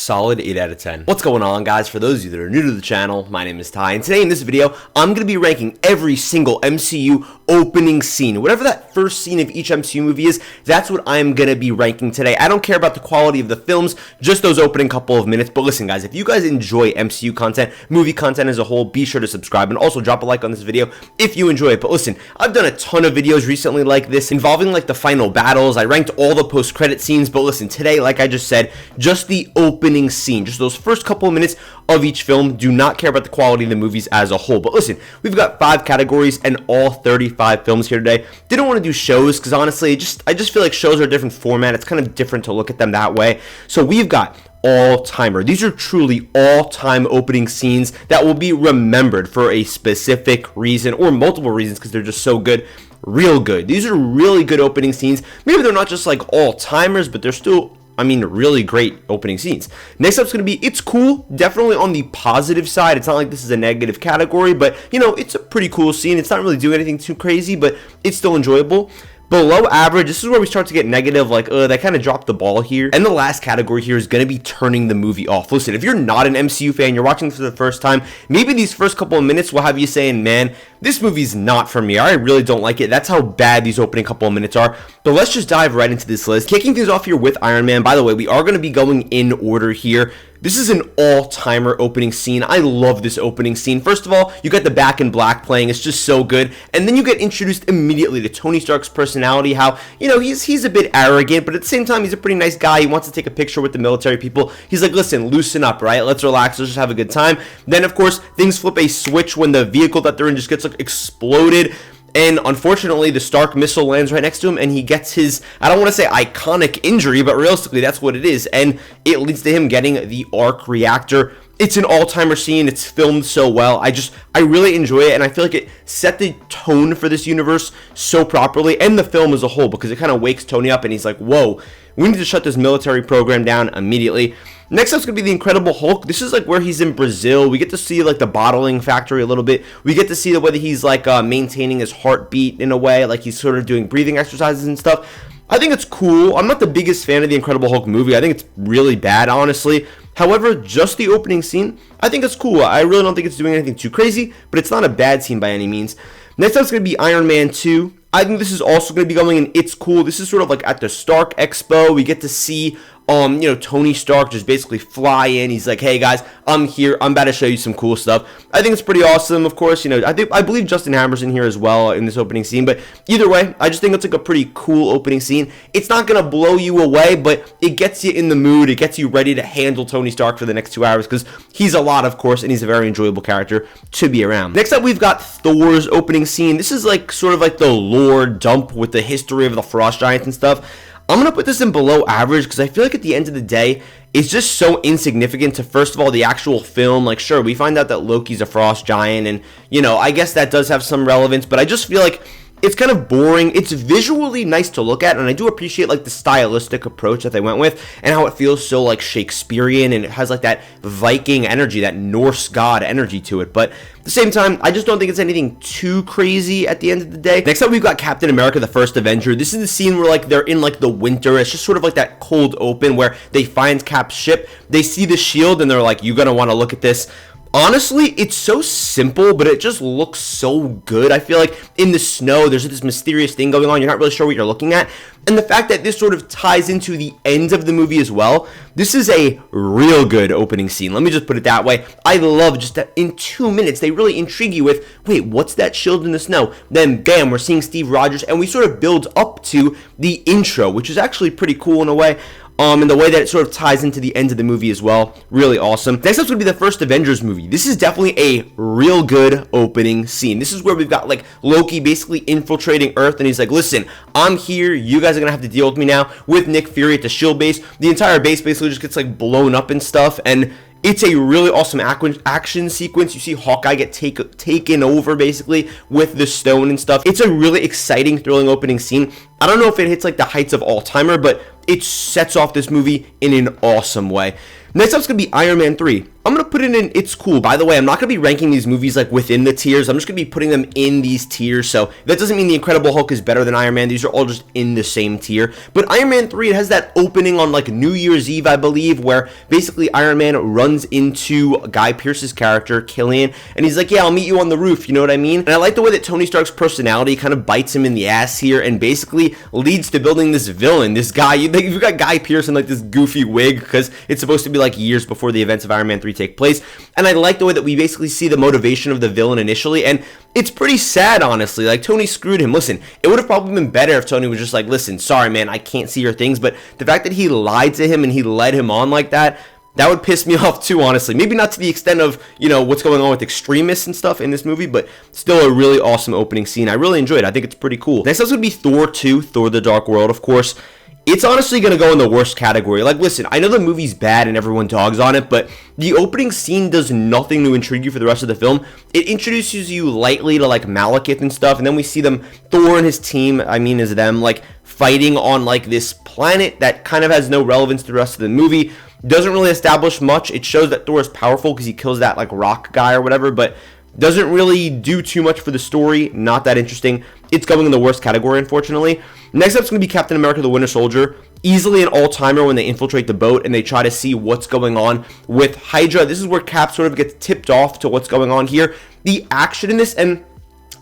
Solid 8 out of 10. What's going on, guys? For those of you that are new to the channel, my name is Ty, and today in this video, I'm going to be ranking every single MCU opening scene. Whatever that first scene of each MCU movie is, that's what I'm going to be ranking today. I don't care about the quality of the films, just those opening couple of minutes. But listen, guys, if you guys enjoy MCU content, movie content as a whole, be sure to subscribe and also drop a like on this video if you enjoy it. But listen, I've done a ton of videos recently like this involving like the final battles. I ranked all the post-credit scenes, but listen, today, like I just said, just the opening scene, just those first couple of minutes of each film. Do not care about the quality of the movies as a whole. But listen, we've got 5 categories and all 35 films here today. Didn't want to do shows because honestly, I just feel like shows are a different format. It's kind of different to look at them that way. So we've got all-timer. These are truly all-time opening scenes that will be remembered for a specific reason or multiple reasons because they're just so good. Real good. These are really good opening scenes. Maybe they're not just like all-timers, but they're still, really great opening scenes. Next up is going to be It's Cool. Definitely on the positive side. It's not like this is a negative category, but, it's a pretty cool scene. It's not really doing anything too crazy, but it's still enjoyable. Below average, this is where we start to get negative, like, they kind of dropped the ball here. And the last category here is going to be turning the movie off. Listen, if you're not an MCU fan, you're watching this for the first time, maybe these first couple of minutes will have you saying, man, this movie's not for me. I really don't like it. That's how bad these opening couple of minutes are. But let's just dive right into this list. Kicking things off here with Iron Man. By the way, we are going to be going in order here. This is an all-timer opening scene. I love this opening scene. First of all, you got the Back in Black playing. It's just so good. And then you get introduced immediately to Tony Stark's personality, how, he's a bit arrogant, but at the same time, he's a pretty nice guy. He wants to take a picture with the military people. He's like, listen, loosen up, right? Let's relax. Let's just have a good time. Then, of course, things flip a switch when the vehicle that they're in just gets, like, exploded. And unfortunately, the Stark missile lands right next to him, and he gets his, I don't want to say iconic injury, but realistically, that's what it is. And it leads to him getting the arc reactor. It's an all-timer scene. It's filmed so well. I really enjoy it, and I feel like it set the tone for this universe so properly, and the film as a whole, because it kind of wakes Tony up, and he's like, whoa, we need to shut this military program down immediately. Next up is going to be the Incredible Hulk. This is like where he's in Brazil. We get to see like the bottling factory a little bit. We get to see the way that he's like maintaining his heartbeat in a way, like he's sort of doing breathing exercises and stuff. I think it's cool. I'm not the biggest fan of the Incredible Hulk movie. I think it's really bad, honestly. However, just the opening scene, I think it's cool. I really don't think it's doing anything too crazy, but it's not a bad scene by any means. Next up is going to be Iron Man 2. I think this is also going to be going in It's Cool. This is sort of like at the Stark Expo. We get to see Tony Stark just basically fly in. He's like, hey guys, I'm here. I'm about to show you some cool stuff. I think it's pretty awesome. Of course, I believe Justin Hammer's in here as well in this opening scene. But either way, I just think it's like a pretty cool opening scene. It's not going to blow you away, but it gets you in the mood. It gets you ready to handle Tony Stark for the next 2 hours because he's a lot, of course, and he's a very enjoyable character to be around. Next up, we've got Thor's opening scene. This is like sort of like the lore dump with the history of the Frost Giants and stuff. I'm going to put this in below average because I feel like at the end of the day, it's just so insignificant to, first of all, the actual film. Like, sure, we find out that Loki's a frost giant, and, I guess that does have some relevance, but I just feel like it's kind of boring. It's visually nice to look at, and I do appreciate, like, the stylistic approach that they went with, and how it feels so, like, Shakespearean, and it has, like, that Viking energy, that Norse god energy to it, but at the same time, I just don't think it's anything too crazy at the end of the day. Next up, we've got Captain America, the First Avenger. This is the scene where, like, they're in, like, the winter. It's just sort of like that cold open where they find Cap's ship, they see the shield, and they're like, you're gonna want to look at this. Honestly, it's so simple, but it just looks so good. I feel like in the snow, there's this mysterious thing going on. You're not really sure what you're looking at. And the fact that this sort of ties into the end of the movie as well, this is a real good opening scene. Let me just put it that way. I love just that in 2 minutes, they really intrigue you with, wait, what's that shield in the snow? Then, bam, we're seeing Steve Rogers, and we sort of build up to the intro, which is actually pretty cool in a way. And the way that it sort of ties into the end of the movie as well. Really awesome. Next up's going to be the first Avengers movie. This is definitely a real good opening scene. This is where we've got, like, Loki basically infiltrating Earth, and he's like, listen, I'm here. You guys are going to have to deal with me now with Nick Fury at the SHIELD base. The entire base basically just gets, like, blown up and stuff, and it's a really awesome action sequence. You see Hawkeye get taken over, basically, with the stone and stuff. It's a really exciting, thrilling opening scene. I don't know if it hits, like, the heights of all-timer, but it sets off this movie in an awesome way. Next up is going to be Iron Man 3. I'm going to put it in It's Cool. By the way, I'm not going to be ranking these movies like within the tiers. I'm just going to be putting them in these tiers. So that doesn't mean The Incredible Hulk is better than Iron Man. These are all just in the same tier. But Iron Man 3, it has that opening on like New Year's Eve, I believe, where basically Iron Man runs into Guy Pearce's character, Killian, and he's like, yeah, I'll meet you on the roof. You know what I mean? And I like the way that Tony Stark's personality kind of bites him in the ass here and basically leads to building this villain, this guy. You've got Guy Pearce in like this goofy wig because it's supposed to be like years before the events of Iron Man 3 take place. And I like the way that we basically see the motivation of the villain initially, and it's pretty sad, honestly. Like, Tony screwed him. Listen, it would have probably been better if Tony was just like, listen, sorry, man, I can't see your things, but the fact that he lied to him and he led him on like that would piss me off too, honestly. Maybe not to the extent of, what's going on with extremists and stuff in this movie, but still a really awesome opening scene. I really enjoyed it. I think it's pretty cool. Next up's going to be Thor 2, Thor the Dark World, of course. It's honestly going to go in the worst category. Like, listen, I know the movie's bad and everyone dogs on it, but the opening scene does nothing to intrigue you for the rest of the film. It introduces you lightly to, like, Malekith and stuff, and then we see them, Thor and his team, is them, like, fighting on, like, this planet that kind of has no relevance to the rest of the movie. Doesn't really establish much. It shows that Thor is powerful because he kills that, like, rock guy or whatever, but doesn't really do too much for the story. Not that interesting. It's going in the worst category, unfortunately. Next up is going to be Captain America the Winter Soldier. Easily an all-timer when they infiltrate the boat and they try to see what's going on with Hydra. This is where Cap sort of gets tipped off to what's going on here. The action in this, and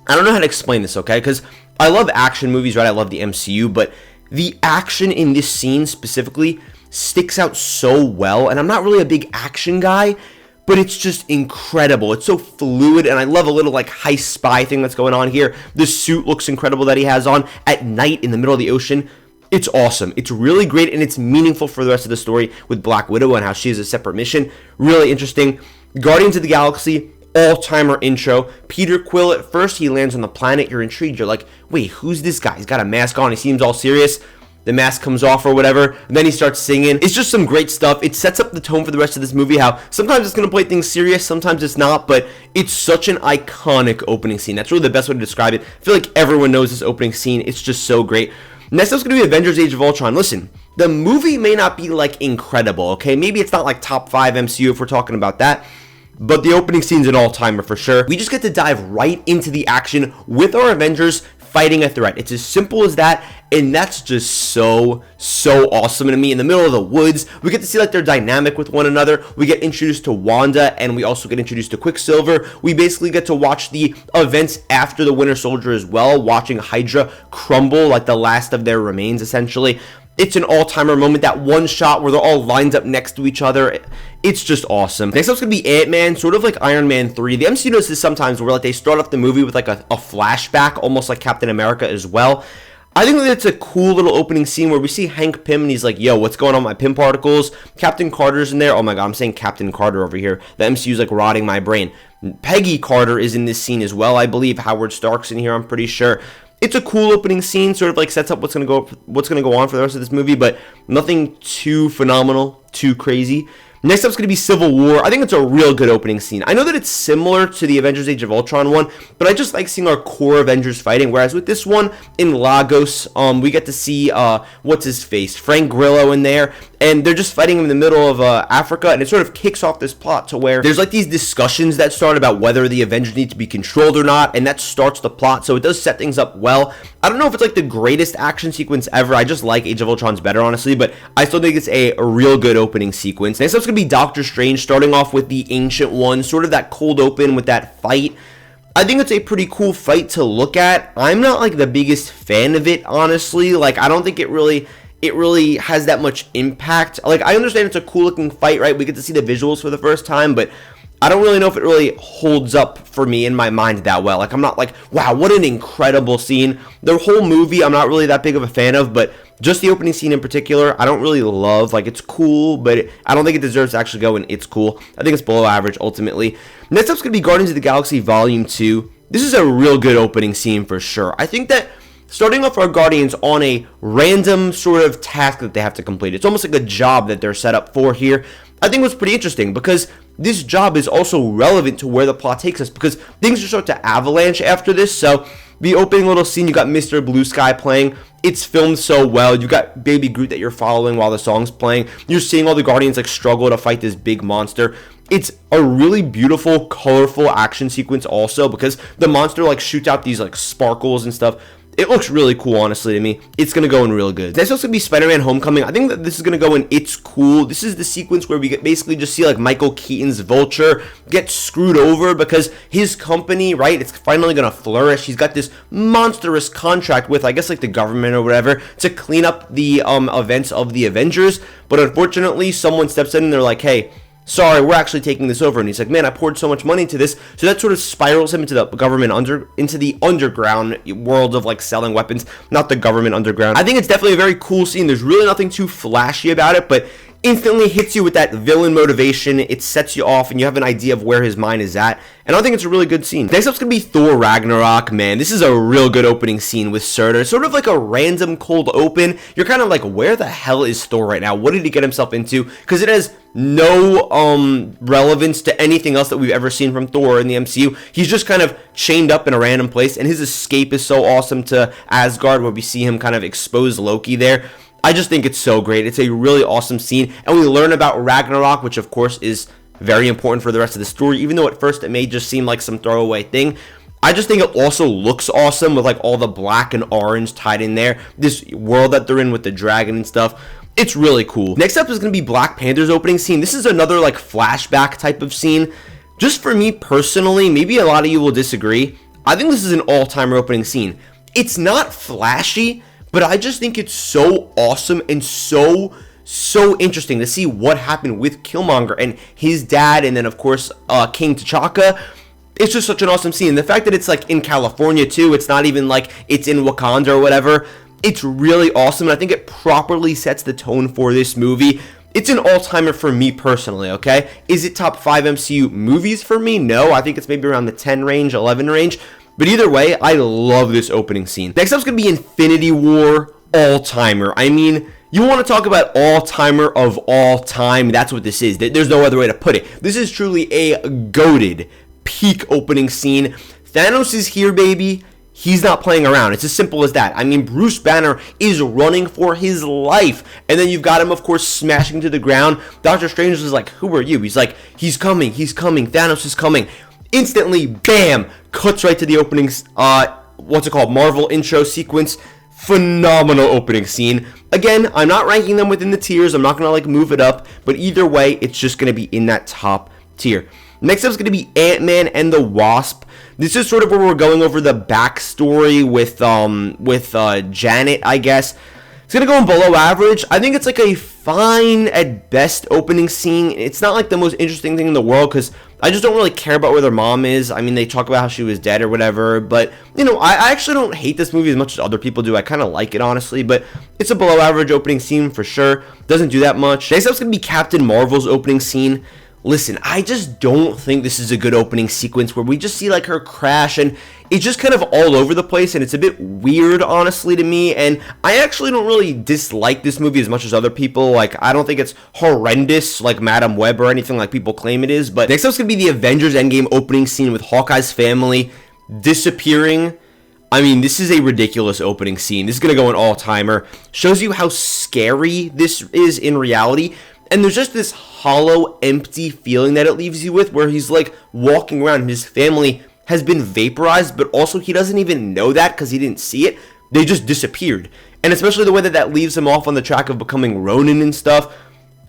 I don't know how to explain this, okay? Because I love action movies, right? I love the MCU, but the action in this scene specifically sticks out so well. And I'm not really a big action guy, but it's just incredible. It's so fluid, and I love a little like heist spy thing that's going on here. The suit looks incredible that he has on at night in the middle of the ocean. It's awesome. It's really great, and it's meaningful for the rest of the story with Black Widow and how she has a separate mission. Really interesting. Guardians of the Galaxy, all-timer intro. Peter Quill, at first, he lands on the planet. You're intrigued. You're like, wait, who's this guy? He's got a mask on. He seems all serious. The mask comes off or whatever, and then he starts singing. It's just some great stuff. It sets up the tone for the rest of this movie, how sometimes it's going to play things serious, sometimes it's not, but it's such an iconic opening scene. That's really the best way to describe it. I feel like everyone knows this opening scene. It's just so great. Next up's going to be Avengers Age of Ultron. Listen, the movie may not be, like, incredible, okay? Maybe it's not, like, top 5 MCU if we're talking about that, but the opening scene's an all-timer for sure. We just get to dive right into the action with our Avengers fighting a threat. It's as simple as that, and that's just so awesome to me. In the middle of the woods, we get to see like their dynamic with one another. We get introduced to Wanda, and we also get introduced to Quicksilver. We basically get to watch the events after the Winter Soldier as well, watching Hydra crumble like the last of their remains, essentially. It's an all-timer moment, that one shot where they're all lined up next to each other. It's just awesome. Next up's going to be Ant-Man, sort of like Iron Man 3. The MCU does this sometimes where like they start off the movie with like a flashback, almost like Captain America as well. I think that's a cool little opening scene where we see Hank Pym and he's like, yo, what's going on with my Pym particles? Captain Carter's in there. Oh my god, I'm saying Captain Carter over here. The MCU's like rotting my brain. Peggy Carter is in this scene as well, I believe. Howard Stark's in here, I'm pretty sure. It's a cool opening scene, sort of like sets up what's gonna go on for the rest of this movie, but nothing too phenomenal, too crazy. Next up is going to be Civil War. I think it's a real good opening scene. I know that it's similar to the Avengers Age of Ultron one, but I just like seeing our core Avengers fighting, whereas with this one in Lagos, we get to see, what's his face, Frank Grillo in there, and they're just fighting in the middle of Africa, and it sort of kicks off this plot to where there's like these discussions that start about whether the Avengers need to be controlled or not, and that starts the plot, so it does set things up well. I don't know if it's like the greatest action sequence ever. I just like Age of Ultron's better, honestly, but I still think it's a real good opening sequence. Next up's going to be Doctor Strange, starting off with the Ancient One, sort of that cold open with that fight. I think it's a pretty cool fight to look at. I'm not like the biggest fan of it, honestly. Like, I don't think it really has that much impact. Like, I understand it's a cool looking fight, right? We get to see the visuals for the first time, but I don't really know if it really holds up for me in my mind that well. Like, I'm not like, wow, what an incredible scene. The whole movie, I'm not really that big of a fan of, but just the opening scene in particular, I don't really love. Like, it's cool, but I don't think it deserves to actually go in It's Cool. I think it's below average, ultimately. Next up's going to be Guardians of the Galaxy Volume 2. This is a real good opening scene for sure. I think that starting off our Guardians on a random sort of task that they have to complete, it's almost like a job that they're set up for here, I think was pretty interesting, because this job is also relevant to where the plot takes us, because things just start to avalanche after this. So the opening little scene, you got Mr. Blue Sky playing. It's filmed so well. You've got Baby Groot that you're following while the song's playing. You're seeing all the Guardians like struggle to fight this big monster. It's a really beautiful, colorful action sequence also, because the monster like shoots out these like sparkles and stuff. It looks really cool, honestly, to me. It's going to go in real good. Next up's going to be Spider-Man Homecoming. I think that this is going to go in It's Cool. This is the sequence where we basically just see, like, Michael Keaton's Vulture get screwed over because his company, right, it's finally going to flourish. He's got this monstrous contract with, I guess, like, the government or whatever to clean up the events of the Avengers. But unfortunately, someone steps in and they're like, hey, sorry, we're actually taking this over. And he's like, man, I poured so much money into this. So that sort of spirals him into the government into the underground world of like selling weapons, not the government underground. I think it's definitely a very cool scene. There's really nothing too flashy about it, but instantly hits you with that villain motivation. It sets you off and you have an idea of where his mind is at. And I think it's a really good scene. Next up's going to be Thor Ragnarok. Man, this is a real good opening scene with Surtur. Sort of like a random cold open. You're kind of like, where the hell is Thor right now? What did he get himself into? Because it has no relevance to anything else that we've ever seen from Thor in the MCU. He's just kind of chained up in a random place. And his escape is so awesome to Asgard, where we see him kind of expose Loki there. I just think it's so great. It's a really awesome scene. And we learn about Ragnarok, which of course is very important for the rest of the story. Even though at first it may just seem like some throwaway thing, I just think it also looks awesome with like all the black and orange tied in there. This world that they're in with the dragon and stuff. It's really cool. Next up is going to be Black Panther's opening scene. This is another like flashback type of scene. Just for me personally, maybe a lot of you will disagree. I think this is an all-timer opening scene. It's not flashy, but I just think it's so awesome and so interesting to see what happened with Killmonger and his dad, and then of course King T'Chaka. It's just such an awesome scene. The fact that it's like in California too, it's not even like it's in Wakanda or whatever. It's really awesome, and I think it properly sets the tone for this movie. It's an all-timer for me personally, okay? Is it top 5 MCU movies for me? No, I think it's maybe around the 10 range, 11 range. But either way, I love this opening scene. Next up is going to be Infinity War all-timer. I mean, you want to talk about all-timer of all time, that's what this is. There's no other way to put it. This is truly a goated peak opening scene. Thanos is here, baby. He's not playing around. It's as simple as that. I mean, Bruce Banner is running for his life. And then you've got him, of course, smashing to the ground. Doctor Strange is like, who are you? He's like, he's coming. Thanos is coming. Instantly, bam, cuts right to the opening, Marvel intro sequence. Phenomenal opening scene. Again, I'm not ranking them within the tiers. I'm not going to, like, move it up. But either way, it's just going to be in that top tier. Next up is going to be Ant-Man and the Wasp. This is sort of where we're going over the backstory with Janet, I guess. It's going to go in below average. I think it's like a fine at best opening scene. It's not like the most interesting thing in the world because I just don't really care about where their mom is. I mean, they talk about how she was dead or whatever. But, you know, I actually don't hate this movie as much as other people do. I kind of like it, honestly. But it's a below average opening scene for sure. Doesn't do that much. Next up is going to be Captain Marvel's opening scene. Listen, I just don't think this is a good opening sequence where we just see like her crash and it's just kind of all over the place and it's a bit weird, honestly, to me. And I actually don't really dislike this movie as much as other people. Like, I don't think it's horrendous like Madam Web or anything like people claim it is. But next up is going to be the Avengers Endgame opening scene with Hawkeye's family disappearing. I mean, this is a ridiculous opening scene. This is going to go an all-timer. Shows you how scary this is in reality. And there's just this hollow, empty feeling that it leaves you with where he's like walking around and his family has been vaporized, but also he doesn't even know that because he didn't see it. They just disappeared. And especially the way that that leaves him off on the track of becoming Ronin and stuff.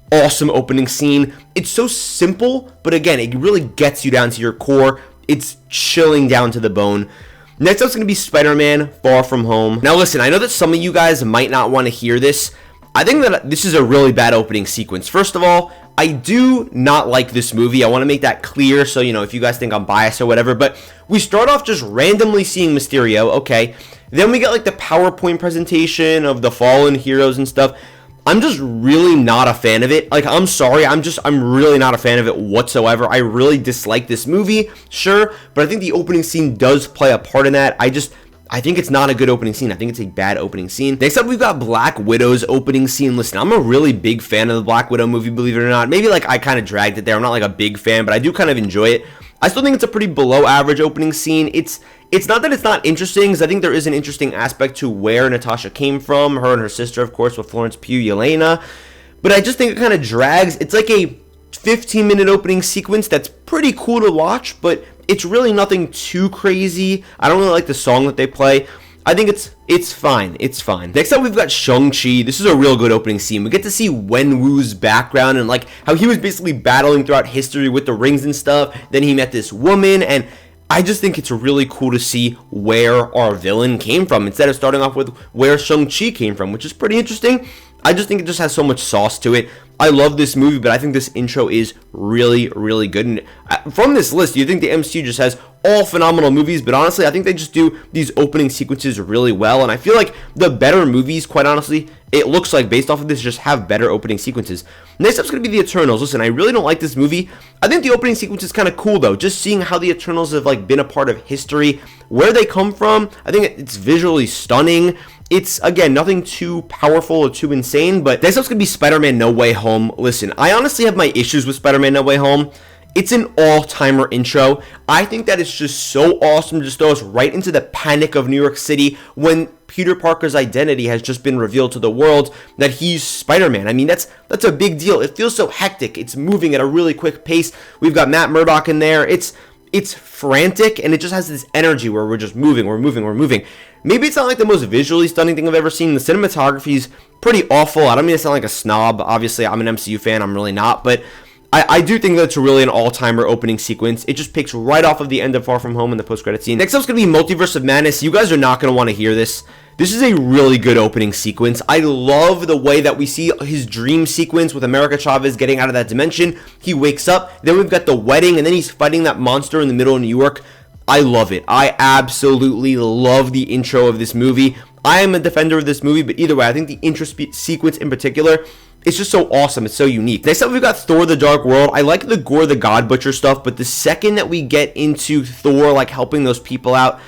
Awesome opening scene. It's so simple, but again, it really gets you down to your core. It's chilling down to the bone. Next up is going to be Spider-Man Far From Home. Now listen, I know that some of you guys might not want to hear this. I think that this is a really bad opening sequence. First of all, I do not like this movie. I want to make that clear so, you know, if you guys think I'm biased or whatever. But we start off just randomly seeing Mysterio, okay. Then we get like the PowerPoint presentation of the fallen heroes and stuff. I'm just really not a fan of it. Like, I'm sorry, I'm really not a fan of it whatsoever. I really dislike this movie, sure. But I think the opening scene does play a part in that. I think it's not a good opening scene. I think it's a bad opening scene. Next up, we've got Black Widow's opening scene. Listen, I'm a really big fan of the Black Widow movie, believe it or not. Maybe like I kind of dragged it there. I'm not like a big fan, but I do kind of enjoy it. I still think it's a pretty below average opening scene. It's It's not that it's not interesting, because I think there is an interesting aspect to where Natasha came from, her and her sister, of course, with Florence Pugh, Yelena. But I just think it kind of drags. It's like a 15-minute opening sequence that's pretty cool to watch, but it's really nothing too crazy. I don't really like the song that they play. I think it's fine. It's fine. Next up, we've got Shang-Chi. This is a real good opening scene. We get to see Wenwu's background and like how he was basically battling throughout history with the rings and stuff. Then he met this woman, and I just think it's really cool to see where our villain came from instead of starting off with where Shang-Chi came from, which is pretty interesting. I just think it just has so much sauce to it. I love this movie, but I think this intro is really, really good. And from this list, you think the MCU just has all phenomenal movies, but honestly, I think they just do these opening sequences really well. And I feel like the better movies, quite honestly, it looks like based off of this, just have better opening sequences. Next up's going to be the Eternals. Listen, I really don't like this movie. I think the opening sequence is kind of cool, though. Just seeing how the Eternals have like been a part of history, where they come from. I think it's visually stunning. It's, again, nothing too powerful or too insane, but next up's going to be Spider-Man No Way Home. Listen, I honestly have my issues with Spider-Man No Way Home. It's an all-timer intro. I think that it's just so awesome to just throw us right into the panic of New York City when Peter Parker's identity has just been revealed to the world that he's Spider-Man. I mean, that's a big deal. It feels so hectic. It's moving at a really quick pace. We've got Matt Murdock in there. It's frantic, and it just has this energy where we're just moving, we're moving. Maybe it's not like the most visually stunning thing I've ever seen. The cinematography's pretty awful. I don't mean to sound like a snob. Obviously, I'm an MCU fan. I'm really not, but I do think that's really an all-timer opening sequence. It just picks right off of the end of Far From Home in the post-credit scene. Next up is going to be Multiverse of Madness. You guys are not going to want to hear this. This is a really good opening sequence. I love the way that we see his dream sequence with America Chavez getting out of that dimension. He wakes up, then we've got the wedding, and then he's fighting that monster in the middle of New York. I love it. I absolutely love the intro of this movie. I am a defender of this movie, but either way, I think the intro sequence in particular, it's just so awesome. It's so unique. Next up, we've got Thor: The Dark World. I like the Gore the God Butcher stuff, but the second that we get into Thor, like helping those people out,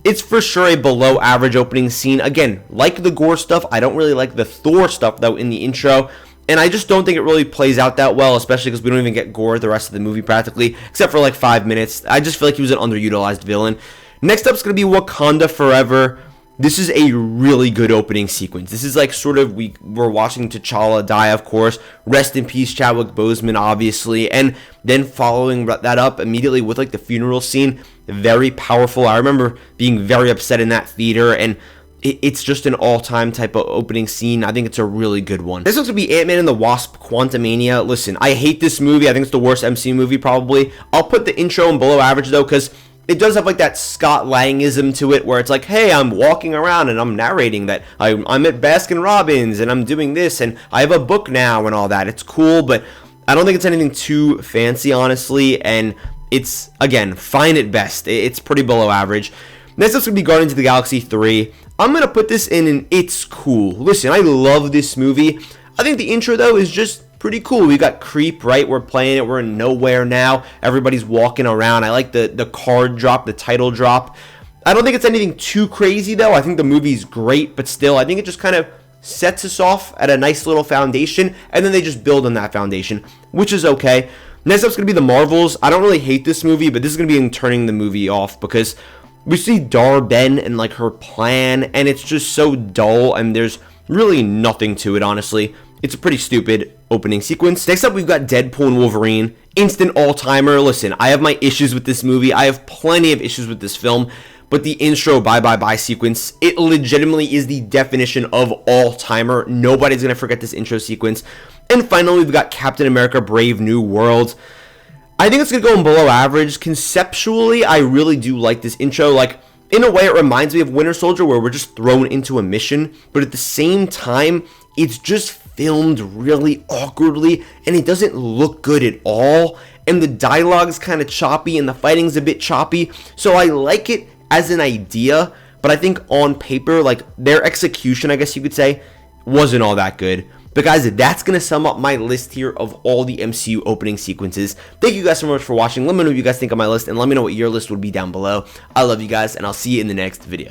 it's for sure a below average opening scene. Again, like the Gore stuff, I don't really like the Thor stuff, though, in the intro. And I just don't think it really plays out that well, especially because we don't even get Gore the rest of the movie practically, except for like 5 minutes. I just feel like he was an underutilized villain. Next up is going to be Wakanda Forever. This is a really good opening sequence. This is like sort of, we're watching T'Challa die, of course. Rest in peace, Chadwick Boseman, obviously. And then following that up immediately with like the funeral scene, very powerful. I remember being very upset in that theater, and it's just an all-time type of opening scene. I think it's a really good one. This looks to be Ant-Man and the Wasp: Quantumania. Listen, I hate this movie. I think it's the worst MCU movie probably. I'll put the intro in below average though, because it does have like that Scott Langism to it, where it's like, hey, I'm walking around and I'm narrating that I'm at Baskin Robbins and I'm doing this and I have a book now and all that. It's cool, but I don't think it's anything too fancy, honestly, and it's, again, fine at best. It's pretty below average. Next up's going to be Guardians of the Galaxy 3. I'm going to put this in an it's cool. Listen, I love this movie. I think the intro, though, is just pretty cool. We got Creep, right? We're playing it. We're in nowhere now. Everybody's walking around. I like the card drop, the title drop. I don't think it's anything too crazy, though. I think the movie's great, but still, I think it just kind of sets us off at a nice little foundation, and then they just build on that foundation, which is okay. Next up's going to be The Marvels. I don't really hate this movie, but this is going to be in turning the movie off, because we see Dar-Ben and like her plan, and it's just so dull, and there's really nothing to it, honestly. It's a pretty stupid opening sequence. Next up, we've got Deadpool and Wolverine. Instant all-timer. Listen, I have my issues with this movie. I have plenty of issues with this film, but the intro bye bye bye sequence, it legitimately is the definition of all-timer. Nobody's gonna forget this intro sequence. And finally, we've got Captain America: Brave New World. I think it's going to go in below average. Conceptually, I really do like this intro. Like, in a way, it reminds me of Winter Soldier, where we're just thrown into a mission. But at the same time, it's just filmed really awkwardly, and it doesn't look good at all. And the dialogue's kind of choppy, and the fighting's a bit choppy. So I like it as an idea, but I think on paper, like, their execution, I guess you could say, wasn't all that good. But guys, that's going to sum up my list here of all the MCU opening sequences. Thank you guys so much for watching. Let me know what you guys think of my list, and let me know what your list would be down below. I love you guys, and I'll see you in the next video.